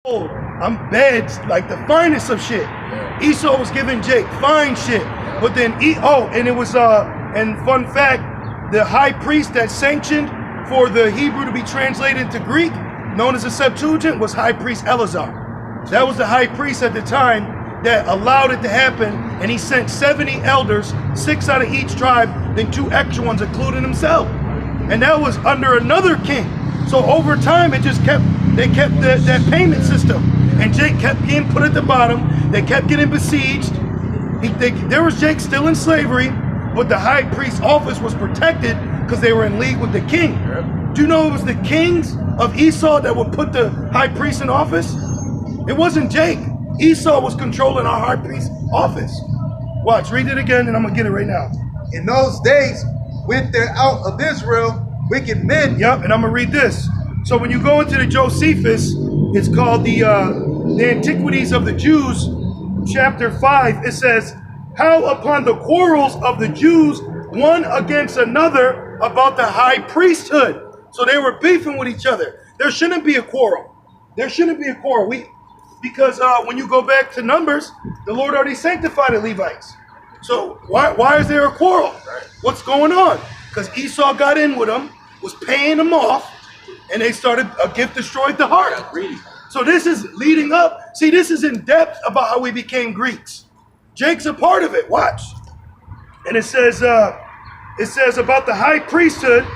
I'm beds, like the finest of shit. Esau was giving Jake fine shit. But then, and it was, and fun fact, the high priest that sanctioned for the Hebrew to be translated into Greek, known as the Septuagint, was High Priest Eleazar. That was the high priest at the time that allowed it to happen, and he sent 70 elders, 6 out of each tribe, then 2 extra ones, including himself. And that was under another king. So over time, it just kept, they kept that payment system. And Jake kept getting put at the bottom. They kept getting besieged. There was Jake still in slavery, but the high priest's office was protected because they were in league with the king. Do you know it was the kings of Esau that would put the high priest in office? It wasn't Jake. Esau was controlling our high priest's office. Watch, read it again, and I'm gonna get it right now. In those days went there out of Israel wicked men. Yep, and I'm gonna read this. So when you go into the Josephus, it's called the Antiquities of the Jews, chapter 5. It says, how upon the quarrels of the Jews one against another about the high priesthood. So they were beefing with each other. There shouldn't be a quarrel. There shouldn't be a quarrel. Because when you go back to Numbers, the Lord already sanctified the Levites. So why is there a quarrel? What's going on? Because Esau got in with them, was paying them off, and they started, a gift destroyed the heart. So this is leading up. See, this is in depth about how we became Greeks. Jake's a part of it. Watch. And it says about the high priesthood,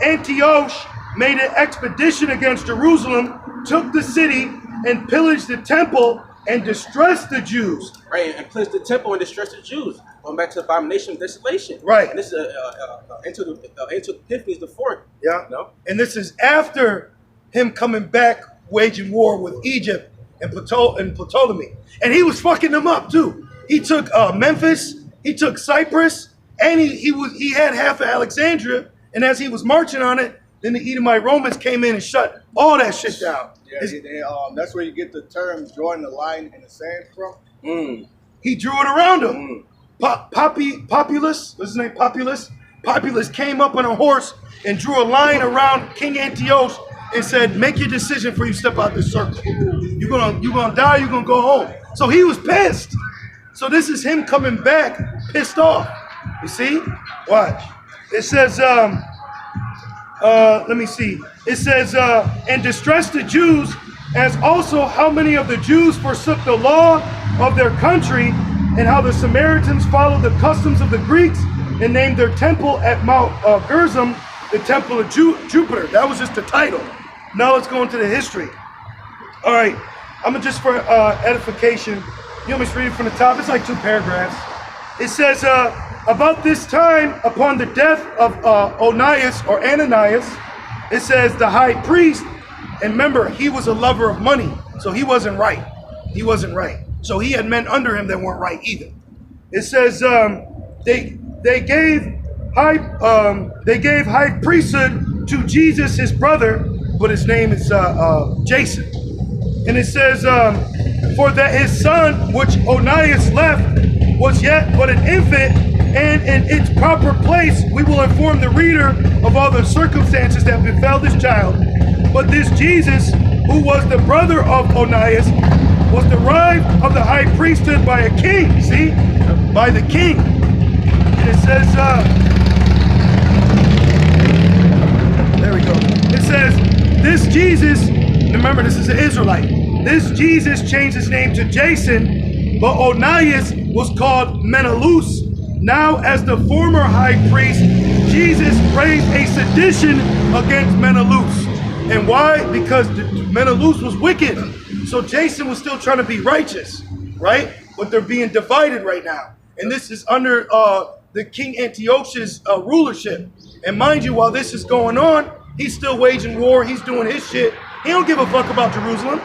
Antiochus made an expedition against Jerusalem, took the city, and pillaged the temple and distressed the Jews. Right, and pillaged the temple and distressed the Jews. Going back to the abomination of desolation. Right. And this is into Epiphanies the 4th. Yeah. You know? And this is after him coming back, waging war with Egypt and Ptolemy. And he was fucking them up too. He took Memphis, he took Cyprus, and he had half of Alexandria. And as he was marching on it, then the Edomite Romans came in and shut all that shit down. Yeah, that's where you get the term drawing the line in the sand from. He drew it around him. Populus, what's his name? Populus came up on a horse and drew a line around King Antiochus and said, make your decision before you step out this circle. You're gonna die, you're gonna go home. So he was pissed. So this is him coming back pissed off. You see? Watch. It says, let me see. It says, and distressed the Jews, as also how many of the Jews forsook the law of their country, and how the Samaritans followed the customs of the Greeks and named their temple at Mount Gerizim the temple of Jupiter. That was just the title. Now let's go into the history. All right, I'm gonna just for edification, you want me to read it from the top? It's like 2 paragraphs. It says, about this time, upon the death of Onias or Ananias, it says the high priest, and remember, he was a lover of money, so he wasn't right. He wasn't right. So he had men under him that weren't right either. It says they gave high priesthood to Jesus, his brother, but his name is Jason. And it says, for that his son, which Onias left, was yet but an infant, and in its proper place we will inform the reader of all the circumstances that befell this child. But this Jesus, who was the brother of Onias, was derived of the high priesthood by a king, see? By the king. And it says, there we go. It says, this Jesus, remember this is an Israelite, this Jesus changed his name to Jason, but Onias was called Menelaus. Now as the former high priest, Jesus raised a sedition against Menelaus. And why? Because Menelaus was wicked. So Jason was still trying to be righteous, right? But they're being divided right now. And this is under the King Antiochus' rulership. And mind you, while this is going on, he's still waging war. He's doing his shit. He don't give a fuck about Jerusalem.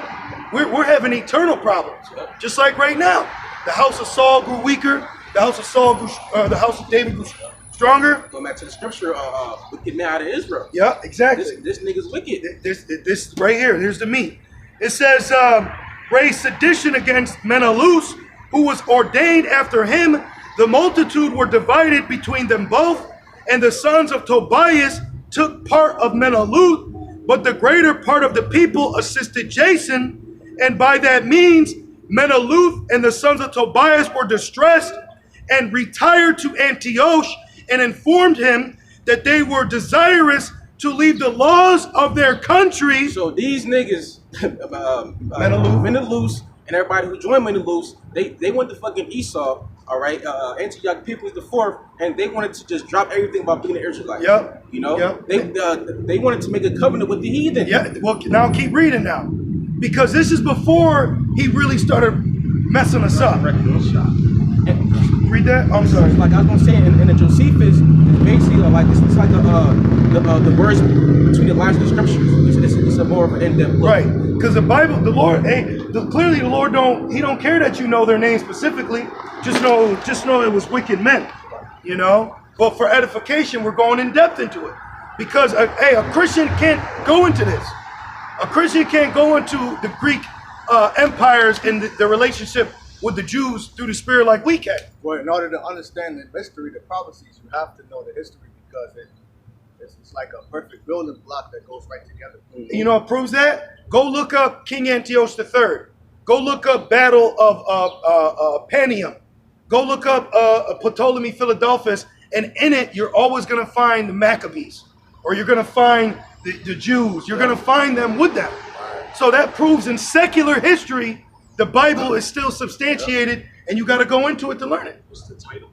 We're having eternal problems. Just like right now. The house of Saul grew weaker. The house of Saul grew, the house of David grew stronger. Going back to the scripture, wicked man out of Israel. Yeah, exactly. This nigga's wicked. This right here, here's the meat. It says, raised sedition against Menelaus, who was ordained after him. The multitude were divided between them both, and the sons of Tobias took part of Menelaus, but the greater part of the people assisted Jason, And by that means, Meneluth and the sons of Tobias were distressed and retired to Antioch and informed him that they were desirous to leave the laws of their country. So these niggas, Meneluth, and everybody who joined Meneluth, they went to fucking Esau, all right, Antioch Peoples the Fourth, and they wanted to just drop everything about being an Israelite. Yep. You know, Yep. They wanted to make a covenant with the heathen. Yeah. Well, now keep reading now, because this is before he really started messing us up. Read that. I'm sorry. Like I was gonna say, in the Josephus, it's basically like it's like the words between the lines of the scriptures. It's a more of an in-depth look. Right, because the Bible, the Lord, clearly the Lord don't care that you know their name specifically. Just know it was wicked men, you know. But for edification, we're going in depth into it, because a Christian can't go into this. A Christian can't go into the Greek empires and the relationship with the Jews through the Spirit like we can. Well, in order to understand the history, the prophecies, you have to know the history, because it's like a perfect building block that goes right together. You know what proves that? Go look up King Antiochus III. Go look up Battle of Panium. Go look up Ptolemy Philadelphus, and in it you're always going to find the Maccabees, or you're going to find the Jews. You're going to find them with them. So that proves in secular history the Bible is still substantiated, and you got to go into it to learn it. What's the title?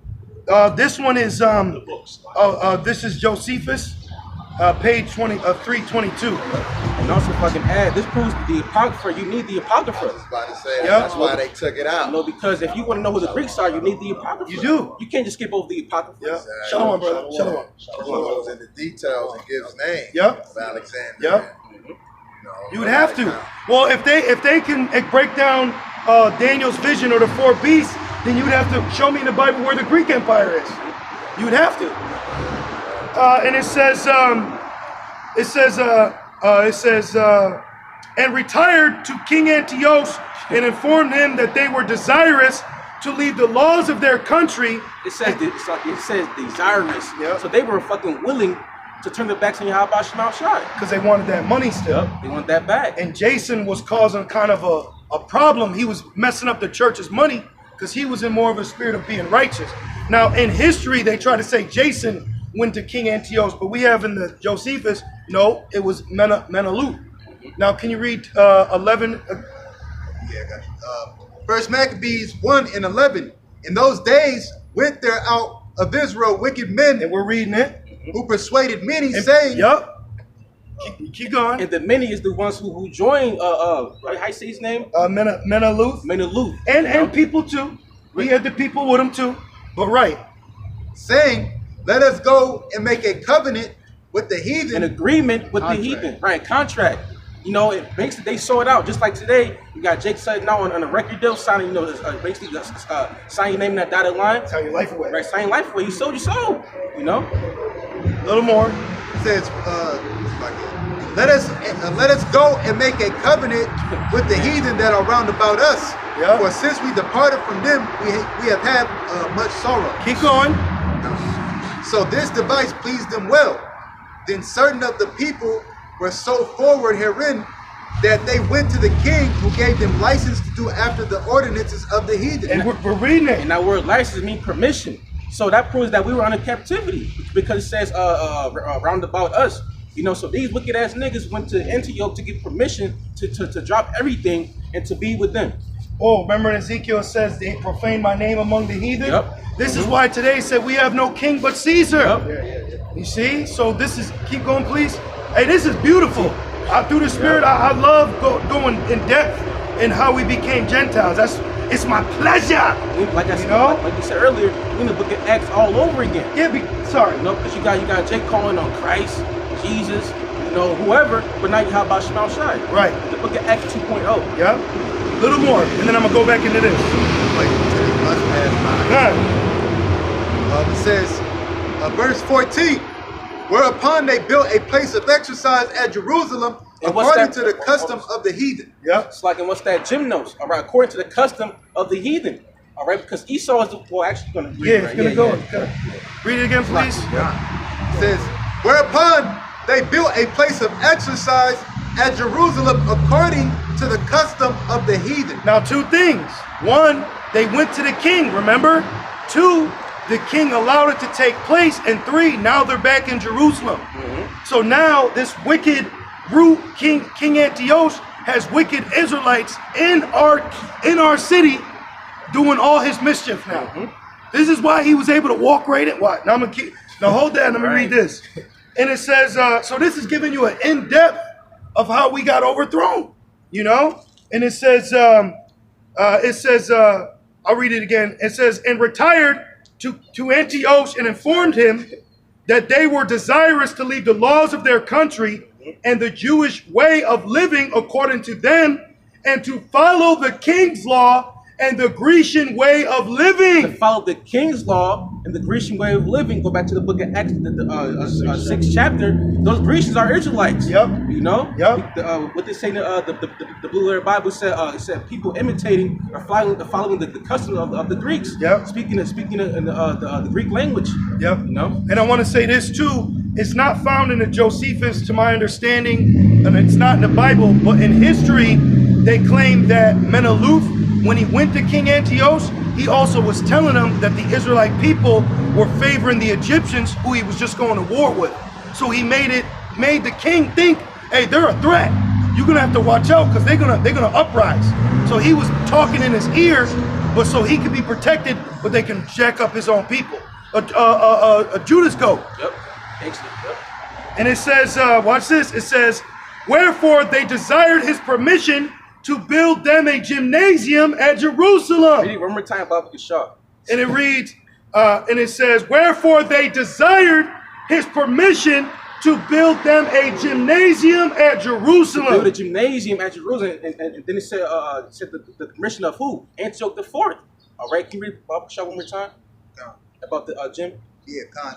This one is The books. this is Josephus, page 322. And also, if I can add, this proves the Apocrypha. You need the Apocrypha. I was about to say, Yeah. that's why they took it out. No, because if you want to know who the Greeks are, you need the Apocrypha. You do. You can't just skip over the Apocrypha. Yeah. Exactly. Shalom, brother. Shalom. It goes into details and gives names Yep. of Alexander. Yep. No, You would have to. Well, if they can break down Daniel's vision or the four beasts, then you would have to show me in the Bible where the Greek Empire is. You would have to. And it says, and retired to King Antiochus and informed him that they were desirous to leave the laws of their country. It says desirous. Yeah. So they were fucking willing to turn their backs on Yahweh Shema Shai. Because they wanted that money still. They want that back. And Jason was causing kind of a problem. He was messing up the church's money because he was in more of a spirit of being righteous. Now, in history, they try to say Jason went to King Antiochus, but we have in the Josephus, no, it was Meneluth. Now, can you read 11? Yeah, I got you. First Maccabees 1:11. In those days went there out of Israel wicked men, And we're reading it. who persuaded many, And, saying, yup. Keep going. And the many is the ones who joined, how you say his name? Meneluth. Meneluth. And people too. We had the people with him too. But right. saying, let us go and make a covenant with the heathen. An agreement with Contract. the heathen. Right, contract. You know, it makes they saw it out. Just like today, you got Jake Sutton now on a record deal signing, you know, basically sign your name in that dotted line. Tell your life away. Right, sign your life away. You sold your soul. You know? A little more. Says, let us go and make a covenant with the heathen that are round about us. Yeah. For since we departed from them, we have had much sorrow. Keep going. So this device pleased them well. Then certain of the people were so forward herein that they went to the king, who gave them license to do after the ordinances of the heathen. And we're reading it. And that word license means permission. So that proves that we were under captivity, because it says round about us. You know, so these wicked ass niggas went to Antioch to get permission to drop everything and to be with them. Oh, remember in Ezekiel it says they profane my name among the heathen? Yep. This is why today said we have no king but Caesar. Yep. You see? So this is, keep going please. Hey, this is beautiful. Through the Spirit, I love going in depth in how we became Gentiles. It's my pleasure. Like I said, You know? like you said earlier, we in the book of Acts all over again. Yeah, sorry. You know, because you got Jake calling on Christ, Jesus, you know, whoever, but now you have about Shema Shai. Right. The book of Acts 2.0. Yeah. Little more, and then I'm gonna go back into this. It says, verse 14, whereupon they built a place of exercise at Jerusalem, And what's according that? to the custom of the heathen. Yep. It's like, and what's that? Gymnos, all right, according to the custom of the heathen. All right, because Esau is the, well, actually going to read Yeah, it, it's right? gonna go. Yeah. It's gonna- Read it again, please. It says, whereupon they built a place of exercise at Jerusalem according to the custom of the heathen. Now, two things. One, they went to the king, remember? Two, the king allowed it to take place. And three, now they're back in Jerusalem. So now this wicked root King Antiochus has wicked Israelites in our city doing all his mischief now. This is why he was able to walk right in. What? Now I'm gonna keep. Now hold that. Let me read this. And it says, so this is giving you an in-depth of how we got overthrown. You know, and it says, I'll read it again. It says, and retired to Antiochus and informed him that they were desirous to leave the laws of their country and the Jewish way of living according to them, and to follow the king's law and the Grecian way of living. To follow the king's law and the Grecian way of living. Go back to the book of Acts, the 6th chapter. Those Grecians are Israelites. Yep. You know. Yep. What they say in the Blue Letter Bible said. It said people imitating or following the custom of the Greeks. Yep. Speaking in the Greek language. Yep. You know. And I want to say this too. It's not found in the Josephus, to my understanding, and it's not in the Bible, but in history, they claim that Meneluf, when he went to King Antiochus, he also was telling them that the Israelite people were favoring the Egyptians, who he was just going to war with. So he made the king think, hey, they're a threat. You're gonna have to watch out because they're gonna uprise. So he was talking in his ears, but so he could be protected, but they can jack up his own people. A Judas goat. Yep. Excellent. Yep. And it says, watch this. It says, wherefore they desired his permission to build them a gymnasium at Jerusalem. Read it one more time, Baba Kishar. And it reads, and it says, wherefore they desired his permission to build them a gymnasium at Jerusalem. Build a gymnasium at Jerusalem, and then it said, the permission of who? Antioch IV. All right, can you read Baba Kishar one more time about the gym? Yeah, Khan.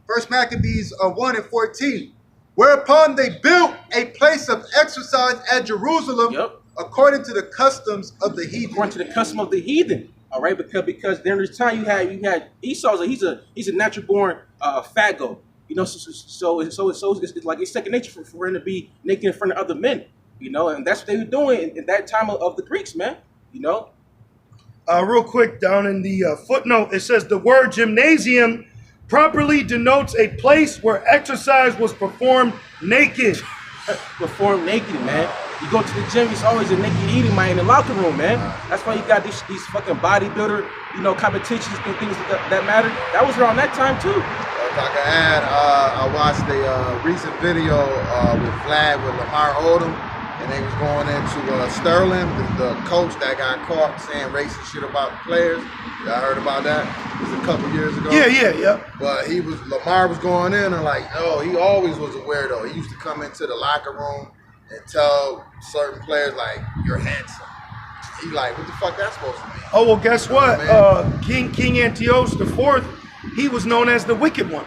First Maccabees 1:14. Whereupon they built a place of exercise at Jerusalem, according to the customs of the heathen. According to the custom of the heathen. All right, because during this time you had Esau. He's a natural born fago. You know, so it's like it's second nature for him to be naked in front of other men. You know, and that's what they were doing in that time of the Greeks, man. You know. Real quick, down in the footnote, it says the word gymnasium properly denotes a place where exercise was performed naked. Performed naked, man. You go to the gym, it's always a naked eating, man, in the locker room, man. That's why you got these fucking bodybuilder, competitions and things that matter. That was around that time too. If I could add, I watched a recent video with Vlad with Lamar Odom, and they was going into Sterling, the coach that got caught saying racist shit about the players. Y'all heard about that? It was a couple years ago. Yeah. But Lamar was going in and like, oh, he always was a weirdo. He used to come into the locker room and tell certain players like, you're handsome. He like, what the fuck that's supposed to mean? Oh, well, guess what? King Antiochus IV, he was known as the Wicked One.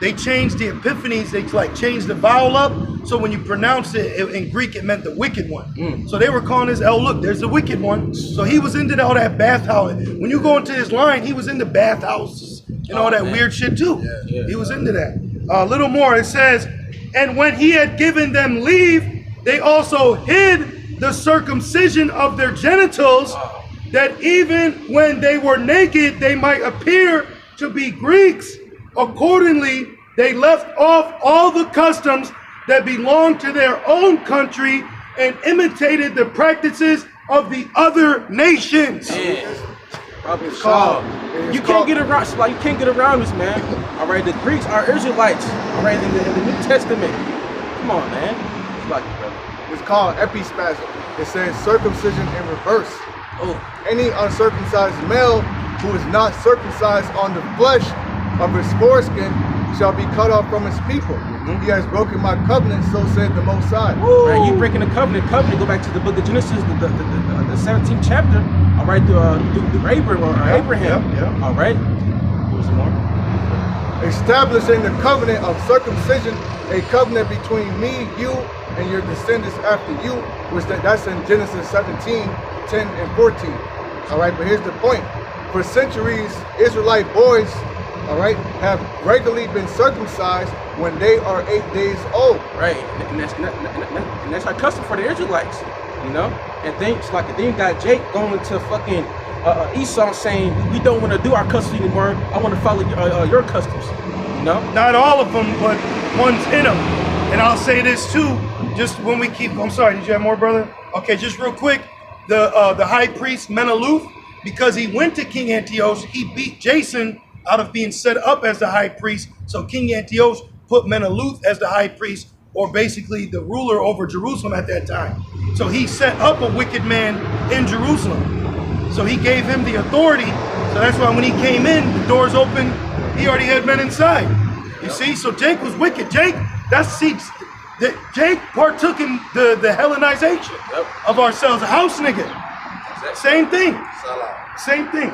They changed the epiphanies, they changed the vowel up, so when you pronounce it in Greek, it meant the Wicked One. So they were calling this, oh look, there's the Wicked One. So he was into all that bathhouse. When you go into his line, he was into bathhouses and all that weird shit too. He was into that. A little more, it says, and when he had given them leave, they also hid the circumcision of their genitals, that even when they were naked, they might appear to be Greeks. Accordingly, they left off all the customs that belonged to their own country and imitated the practices of the other nations. It's called. You can't get around this, man. All right, the Greeks are Israelites. All right, in the New Testament. Come on, man. It's called epispasm. It says circumcision in reverse. Any uncircumcised male who is not circumcised on the flesh of his foreskin shall be cut off from his people. He has broken my covenant, so said the Most High. Right, you breaking the covenant. Go back to the book of Genesis, the 17th chapter. All right, through Abraham. All right. What was more? Establishing the covenant of circumcision, a covenant between me, you, and your descendants after you, that's in Genesis 17, 10 and 14. All right, but here's the point. For centuries, Israelite boys, all right, have regularly been circumcised when they are 8 days old. Right, and that's our custom for the Israelites. You know, and then it's like, and then you got Jake going to fucking Esau saying, we don't want to do our customs anymore. I want to follow your customs. You know, Not all of them, but one's in them. And I'll say this too, just when we keep, I'm sorry, did you have more, brother? Okay, just real quick, the high priest Meneluth, because he went to King Antiochus, he beat Jason out of being set up as the high priest. So King Antiochus put Meneluth as the high priest, or basically the ruler over Jerusalem at that time. So he set up a wicked man in Jerusalem. So he gave him the authority. So that's why when he came in, the doors open, he already had men inside. You see, so Jake was wicked. Jake partook in the Hellenization of ourselves. A house nigga. Same thing. Same thing.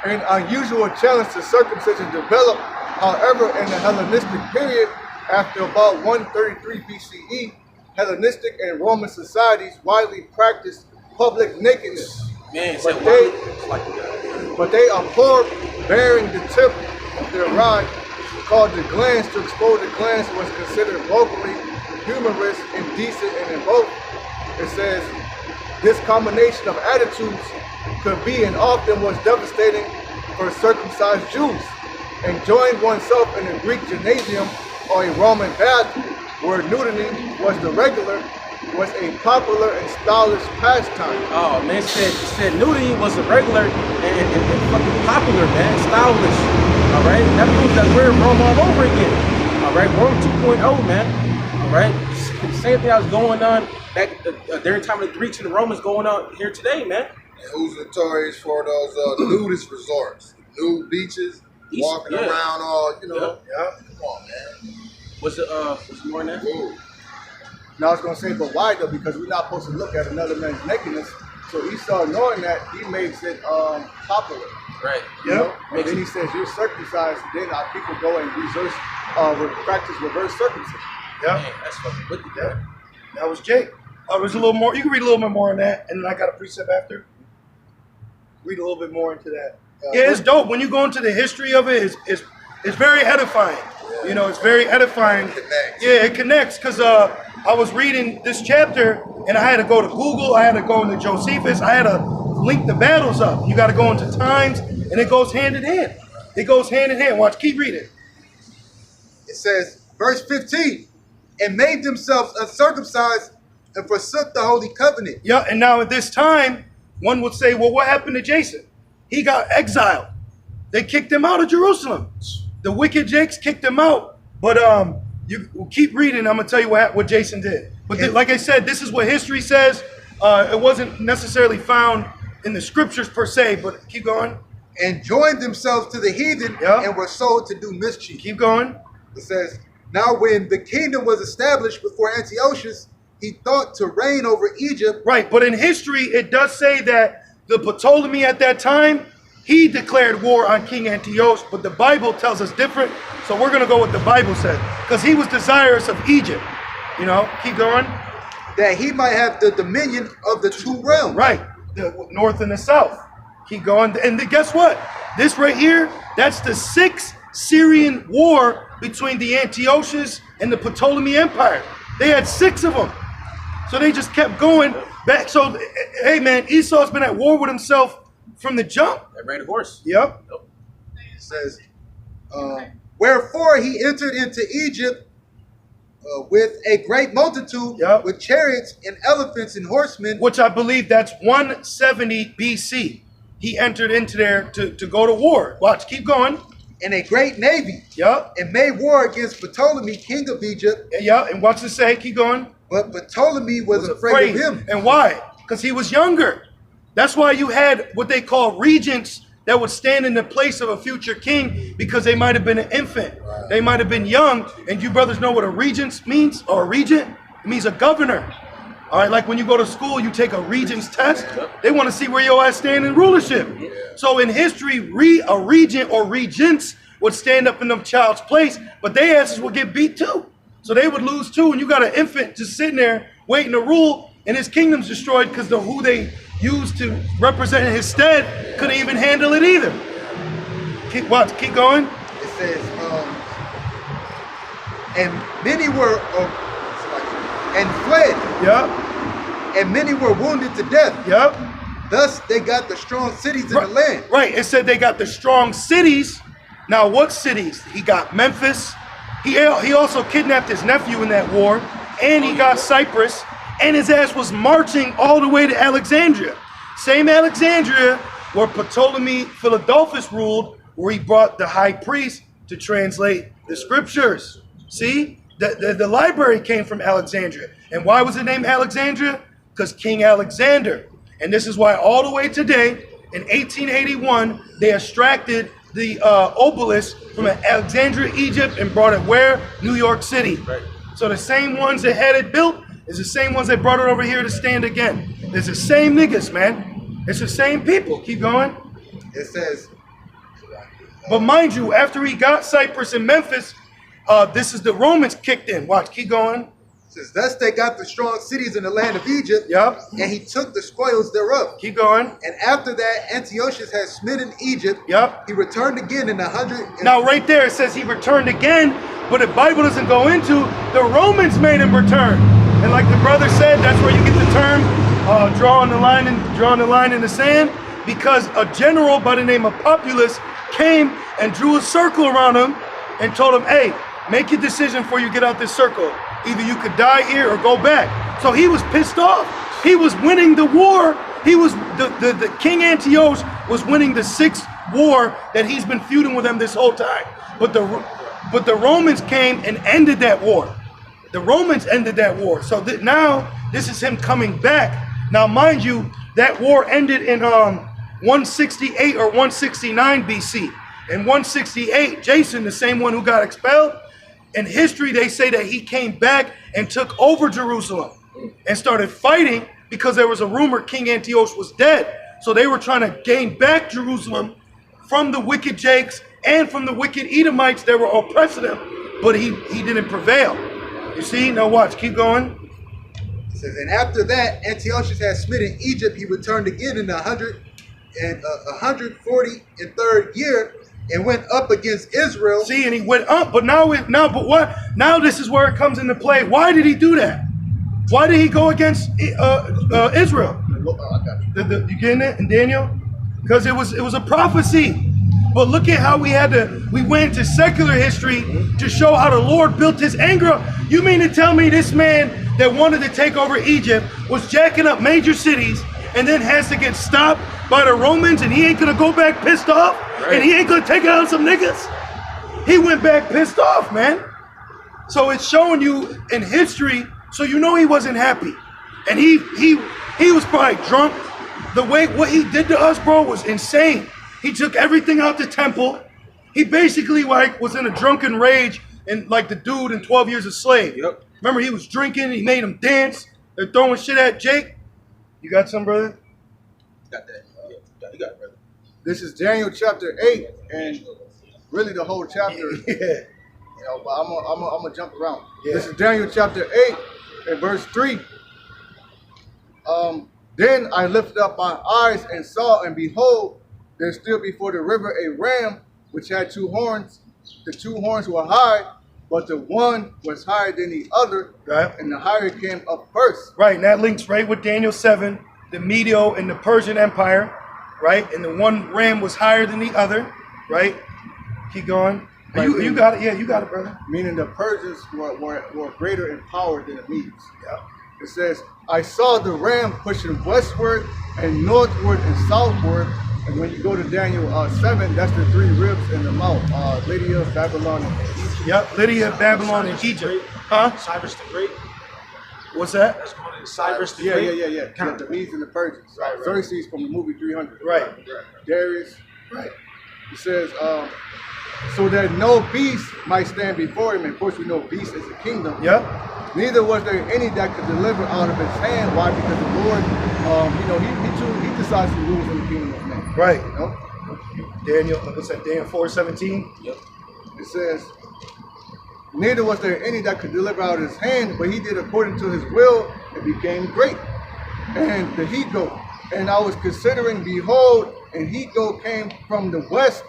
An unusual challenge to circumcision developed, however, in the Hellenistic period. After about 133 BCE, Hellenistic and Roman societies widely practiced public nakedness. man, But they abhorred bearing the tip of their rod, called the glans. To expose the glans was considered vocally humorous, indecent, and invoked. It says this combination of attitudes could be and often was devastating for circumcised Jews. Enjoying oneself in a Greek gymnasium or a Roman bath where nudity was the regular was a popular and stylish pastime. Oh man, it said nudity was a regular and fucking popular, man, stylish. All right, that means that we're Rome all over again. All right, Rome 2.0, man. All right, the same thing that was going on back during the time of the Greeks and the Romans going on here today, man. And who's notorious for those nudist resorts, nude beaches, walking around all, you know. Yeah. Come on, man. Was it more than that? Ooh. Now I was gonna say, but why though? Because we're not supposed to look at another man's nakedness. So Esau, knowing that, he makes it popular. Right. You know? And then he says, you're circumcised. Then our people go and practice reverse circumcision. Yeah. Man, that's fucking wicked, Yeah. man. That was Jake. There's a little more. You can read a little bit more on that, and then I got a precept after. Read a little bit more into that. Yeah, it's dope. When you go into the history of it, it's very edifying. Yeah. You know, it's very edifying. It connects. Yeah, it connects because I was reading this chapter, and I had to go to Google. I had to go into Josephus. I had to link the battles up. You got to go into times, and it goes hand in hand. It goes hand in hand. Watch, keep reading. It says, verse 15, and made themselves uncircumcised and forsook the holy covenant. Yeah, and now at this time, one would say, well, what happened to Jason? He got exiled. They kicked him out of Jerusalem. The wicked Jakes kicked him out. But you keep reading, I'm going to tell you what Jason did. But like I said, this is what history says. It wasn't necessarily found in the scriptures per se, but keep going. And joined themselves to the heathen and were sold to do mischief. Keep going. It says, now when the kingdom was established before Antiochus, he thought to reign over Egypt. Right, but in history, it does say that the Ptolemy at that time, he declared war on King Antiochus, but the Bible tells us different. So we're going to go with the Bible said, because he was desirous of Egypt. You know, keep going. That he might have the dominion of the two realms. Right, the north and the south. Keep going. And guess what? This right here, that's the 6th Syrian war between the Antiochus and the Ptolemy Empire. They had 6 of them. So they just kept going back. So, hey man, Esau's been at war with himself from the jump. That ran a horse. Yep. It says, wherefore he entered into Egypt with a great multitude, with chariots and elephants and horsemen. Which I believe that's 170 BC. He entered into there to go to war. Watch, keep going. And a great navy. Yep. And made war against Ptolemy, king of Egypt. Yeah, and watch this say, keep going. But Ptolemy was afraid of him. And why? Because he was younger. That's why you had what they call regents that would stand in the place of a future king, because they might have been an infant. Right. They might have been young. And you brothers know what a regent means, or a regent? It means a governor. All right, like when you go to school, you take a regent's test. They want to see where your ass stand in rulership. Yeah. So in history, a regent or regents would stand up in them child's place, but their asses would get beat too. So they would lose too, and you got an infant just sitting there waiting to rule, and his kingdom's destroyed because who they used to represent in his stead couldn't even handle it either. Keep going. It says, and many were and fled. Yeah. and many were wounded to death. Yep. Thus they got the strong cities in the land. Right. It said they got the strong cities. Now, what cities? He got Memphis. He also kidnapped his nephew in that war, and he got Cyprus, and his ass was marching all the way to Alexandria. Same Alexandria where Ptolemy Philadelphus ruled, where he brought the high priest to translate the scriptures. See? The library came from Alexandria. And why was it named Alexandria? Because King Alexander. And this is why all the way today, in 1881, they extracted the obelisk from Alexandria, Egypt, and brought it where? New York City. Right. So the same ones that had it built is the same ones that brought it over here to stand again. It's the same niggas, man. It's the same people. Keep going. It says, But mind you, after he got Cyprus and Memphis, this is the Romans kicked in. Watch, keep going. says, thus they got the strong cities in the land of Egypt, Yep. and he took the spoils thereof. Keep going. And after that, Antiochus had smitten Egypt. Yep. He returned again in 100. Now right there it says he returned again, but the Bible doesn't go into the Romans made him return. And like the brother said, that's where you get the term drawing the line in the sand, because a general by the name of Populus came and drew a circle around him and told him, hey, make your decision before you get out this circle. Either you could die here or go back. So he was pissed off. He was winning the war. He was the King Antiochus was winning the 6th war that he's been feuding with them this whole time. But the Romans came and ended that war. The Romans ended that war. So now this is him coming back. Now, mind you, that war ended in 168 or 169 BC. In 168, Jason, the same one who got expelled, in history they say that he came back and took over Jerusalem and started fighting because there was a rumor King Antiochus was dead. So they were trying to gain back Jerusalem from the wicked Jakes and from the wicked Edomites that were oppressing them. But he didn't prevail. You see? Now watch, keep going. It says, and after that, Antiochus had smitten Egypt. He returned again in the 143rd year and went up against Israel. See, and he went up, but now this is where it comes into play. Why did he do that? Why did he go against Israel? You getting it in Daniel? Because it was a prophecy. But look at how we went to secular history to show how the Lord built his anger up. You mean to tell me this man that wanted to take over Egypt was jacking up major cities and then has to get stopped by the Romans, and he ain't gonna go back pissed off? Right. And he ain't gonna take it on some niggas? He went back pissed off, man. So it's showing you in history, so you know he wasn't happy. And he was probably drunk. The way what he did to us, bro, was insane. He took everything out the temple. He basically was in a drunken rage, and like the dude in 12 Years a Slave. Yep. Remember, he was drinking, he made him dance. They're throwing shit at Jake. You got some, brother? Got that. Yeah, you got it, brother. This is Daniel chapter 8, and really the whole chapter. Yeah. You know, but I'm gonna jump around. Yeah. This is Daniel chapter 8 and verse 3. Then I lifted up my eyes and saw, and behold, there stood before the river a ram which had 2 horns. The 2 horns were high, but the one was higher than the other, Right. and the higher came up first. Right, and that links right with Daniel 7, the Medo and the Persian Empire, right? And the one ram was higher than the other, right? Keep going. Right, You got it. Yeah, you got it, brother. Meaning the Persians were greater in power than the Medes. Yeah. It says, I saw the ram pushing westward and northward and southward. And when you go to Daniel 7, that's the 3 ribs in the mouth. Lydia, Babylon, and Egypt. Yep, Lydia, Babylon, and Egypt. Huh? Cyrus the Great. What's that? That's going into Cyrus the Yeah. Great. Yeah, the Medes and the Persians. Right. Xerxes from the movie 300. Right. Darius. Right. It says, so that no beast might stand before him. And of course, we know beast is a kingdom. Yep. Neither was there any that could deliver out of his hand. Why? Because the Lord, he decides to rule in the kingdom of men. Right. You know? Daniel, what's that? Daniel 4:17. Yep. It says, neither was there any that could deliver out of his hand, but he did according to his will and became great. And the he goat, and I was considering, behold, and he goat came from the west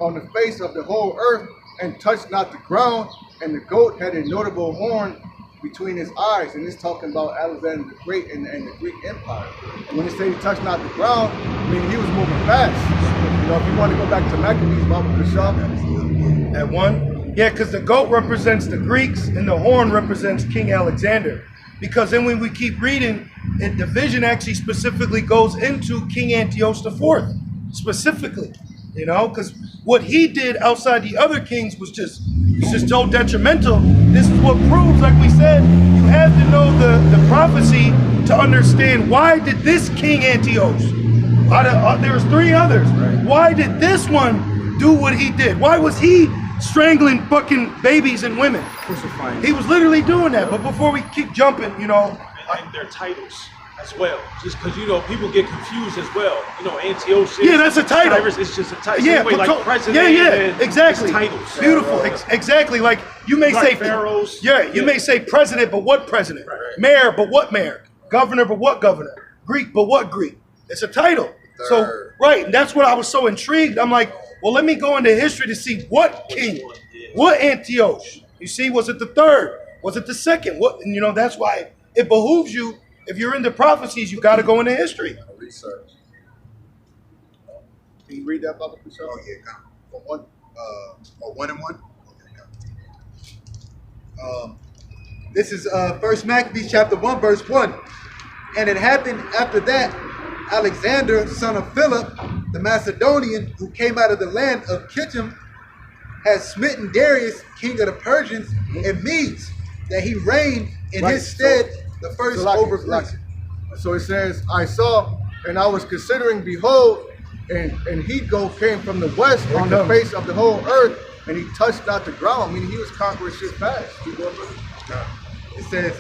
on the face of the whole earth and touched not the ground, and the goat had a notable horn between his eyes, and it's talking about Alexander the Great and the Greek Empire. And when it says he touched not the ground, I mean he was moving fast. You know, if you want to go back to Maccabees, Baba Kashaw. That one? Yeah, because the goat represents the Greeks and the horn represents King Alexander. Because then when we keep reading, the vision actually specifically goes into King Antiochus IV, specifically. You know, because what he did outside the other kings was just so detrimental. This is what proves, like we said, you have to know the prophecy to understand why did this King Antiochus, there was 3 others, why did this one do what he did? Why was he strangling fucking babies and women? Crucifying. He was literally doing that. But before we keep jumping, you know, and their titles as well. Just because, you know, people get confused as well. You know, Antiochus. Yeah, that's a title. Cyrus is just a title. yeah, Anyway, like president. yeah, exactly. Titles. Beautiful, exactly. Like you may Like say pharaohs. you may say president, but what president? Right. Mayor, but what mayor? Governor, but what governor? Greek, but what Greek? It's a title. So right, and that's what I was so intrigued. I'm like, well, let me go into history to see what king, what Antiochus. You see, was it the 3rd? Was it the 2nd? What? And you know, that's why it behooves you. If you're into prophecies, you got to go into history. Research. Can you read that, Baba Kashaw? Oh yeah, for one, or 1 and 1. Okay, this is First Maccabees chapter 1, verse 1. And it happened after that, Alexander, son of Philip, the Macedonian, who came out of the land of Kittim, had smitten Darius, king of the Persians, and Medes, that he reigned in his stead the first over Greece. So it says, I saw, and I was considering, behold, and Heathen came from the west on the face of the whole earth, and he touched not the ground, meaning he was conquering shit fast. It says,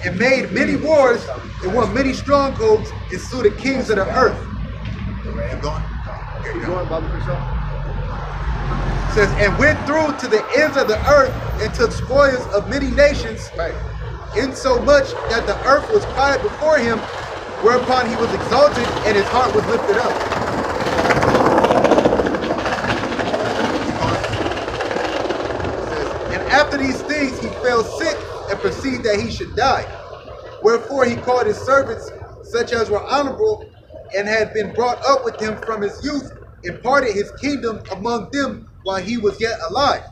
and made many wars, and won many strongholds, and slew the kings of the earth. Keep going. Keep going, Baba Kashaw. It says, and went through to the ends of the earth, and took spoils of many nations, insomuch that the earth was quiet before him, whereupon he was exalted, and his heart was lifted up. It says, and after these things he fell sick, and perceived that he should die. Wherefore he called his servants, such as were honorable, and had been brought up with him from his youth, and parted his kingdom among them while he was yet alive.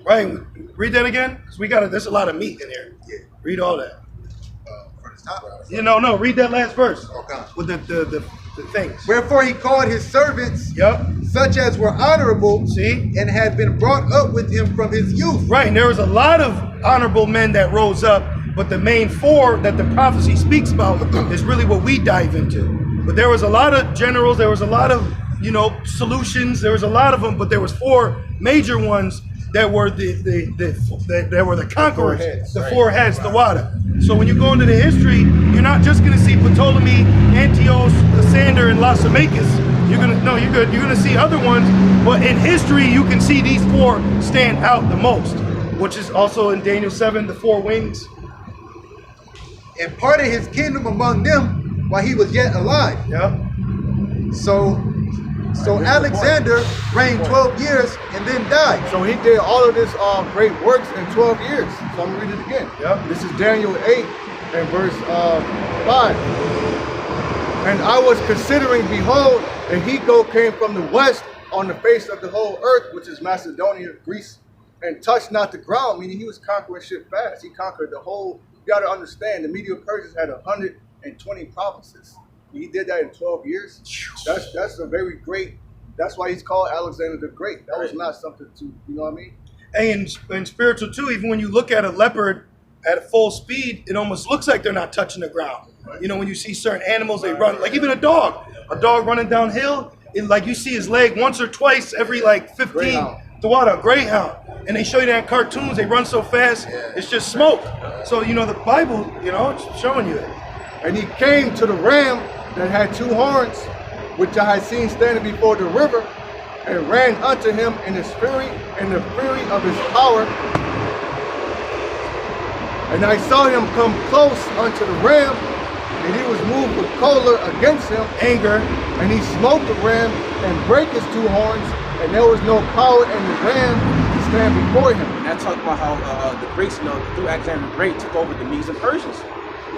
Right. Read that again, because there's a lot of meat in here. Yeah. Read all that. From the top. No. Read that last verse. Okay. With the things. Wherefore he called his servants, Yep. such as were honorable, See? and had been brought up with him from his youth. Right, and there was a lot of honorable men that rose up, but the main 4 that the prophecy speaks about is really what we dive into. But there was a lot of generals, there was a lot of, solutions, there was a lot of them, but there was 4 major ones that were the conquerors, the 4 heads, the Wada. So when you go into the history, you're not just going to see Ptolemy, Antiochus, Cassander, and Lysimachus. You're gonna see other ones, but in history you can see these 4 stand out the most, which is also in Daniel 7, the 4 wings. And parted his kingdom among them while he was yet alive. Yep. So Alexander reigned 12 years and then died. So he did all of this great works in 12 years. So I'm gonna read it again. Yep. This is Daniel 8 and verse 5. And I was considering, behold, and Heathen came from the west on the face of the whole earth, which is Macedonia, Greece, and touched not the ground, meaning he was conquering shit fast. He conquered the whole, you gotta understand, the Medo-Persians had 120 provinces. He did that in 12 years. That's a very great, that's why he's called Alexander the Great. That was not something to, you know what I mean? And in spiritual too, even when you look at a leopard at full speed, it almost looks like they're not touching the ground. When you see certain animals, they run, like even a dog running downhill, like you see his leg once or twice every like 15, a greyhound. And they show you that in cartoons, they run so fast, it's just smoke. So, the Bible, it's showing you it. And he came to the ram that had 2 horns, which I had seen standing before the river, and ran unto him in his fury, in the fury of his power. And I saw him come close unto the ram, and he was moved with choler against him, anger, and he smote the ram and brake his 2 horns, and there was no power in the ram to stand before him. And that talk about how the Greeks, through Alexander the Great, took over the Medes and Persians.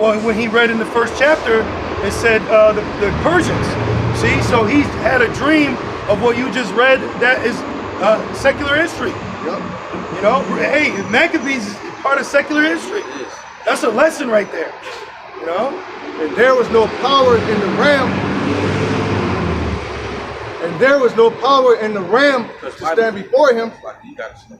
Well, when he read in the first chapter, it said the Persians. See, so he had a dream of what you just read. That is secular history. Yep. You know, hey, Maccabees is part of secular history. It is. That's a lesson right there. You know, And there was no power in the ram. And there was no power in the ram to stand before him. You got to.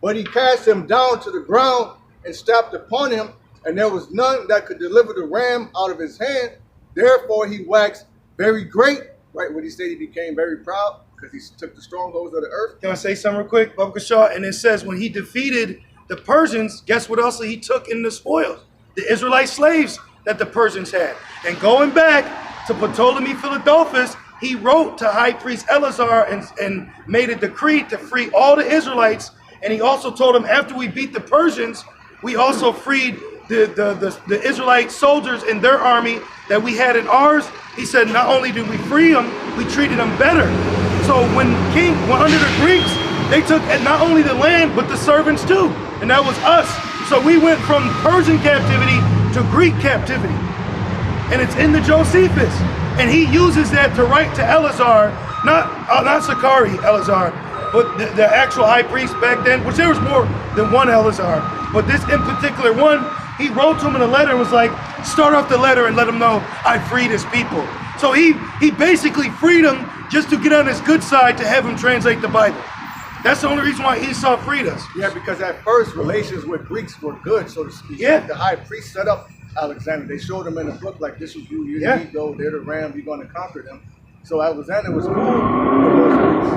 But he cast him down to the ground and stamped upon him, and there was none that could deliver the ram out of his hand. Therefore he waxed very great. Right, when he said he became very proud because he took the strongholds of the earth. can I say something real quick, Baba Kashaw? And it says when he defeated the Persians, guess what else he took in the spoils? The Israelite slaves that the Persians had. And going back to Ptolemy Philadelphus, he wrote to High Priest Eleazar and made a decree to free all the Israelites. And he also told him after we beat the Persians, we also freed the Israelite soldiers in their army that we had in ours. He said not only did we free them, we treated them better. So when under the Greeks, they took not only the land, but the servants too. And that was us. So we went from Persian captivity to Greek captivity. And it's in the Josephus. And he uses that to write to Eleazar, not Sakari Eleazar, but the actual high priest back then, which there was more than one Eleazar. But this in particular one, he wrote to him in a letter and was like, start off the letter and let him know I freed his people. So he basically freed him just to get on his good side to have him translate the Bible. That's the only reason why Esau freed us. Yeah, because at first relations with Greeks were good, so to speak. Yeah. The high priest set up Alexander. They showed him in the book like this was you, you're the ego, they're the ram, you're going to conquer them. So Alexander was cool with most priests.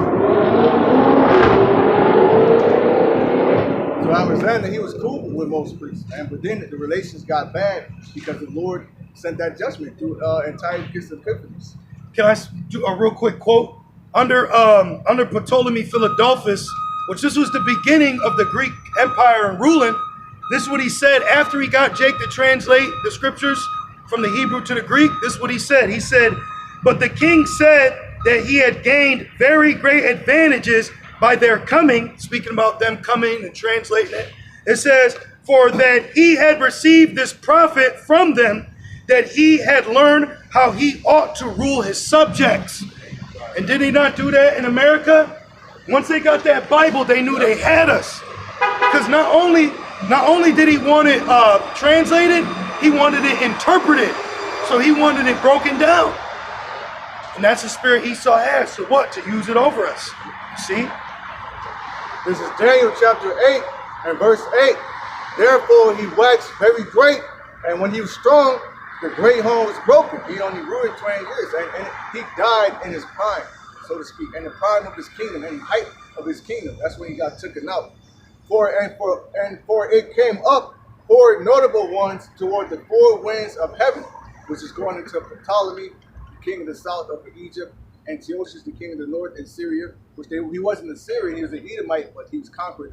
So Alexander, he was cool with most priests. But then the relations got bad because the Lord sent that judgment through Antiochus Epiphanes. Can I do a real quick quote? Under Ptolemy Philadelphus, which this was the beginning of the Greek Empire and ruling, this is what he said after he got Jake to translate the scriptures from the Hebrew to the Greek. This is what he said. He said, but the king said that he had gained very great advantages by their coming, speaking about them coming and translating it. It says, for that he had received this profit from them, that he had learned how he ought to rule his subjects. And did he not do that in America? Once they got that Bible, they knew they had us. Because not only did he want it translated, he wanted it interpreted. So he wanted it broken down. And that's the spirit Esau has. So what? To use it over us. You see? This is Daniel chapter 8 and verse 8. Therefore he waxed very great, and when he was strong, the great horn was broken. He only ruled 20 years, and he died in his prime, so to speak, in the prime of his kingdom, in the height of his kingdom. That's when he got taken out. For it came up 4 notable ones toward the 4 winds of heaven, which is going into Ptolemy, the king of the south of Egypt, Antiochus, the king of the north, and Syria, which he wasn't a Syrian, he was an Edomite, but he was conquered.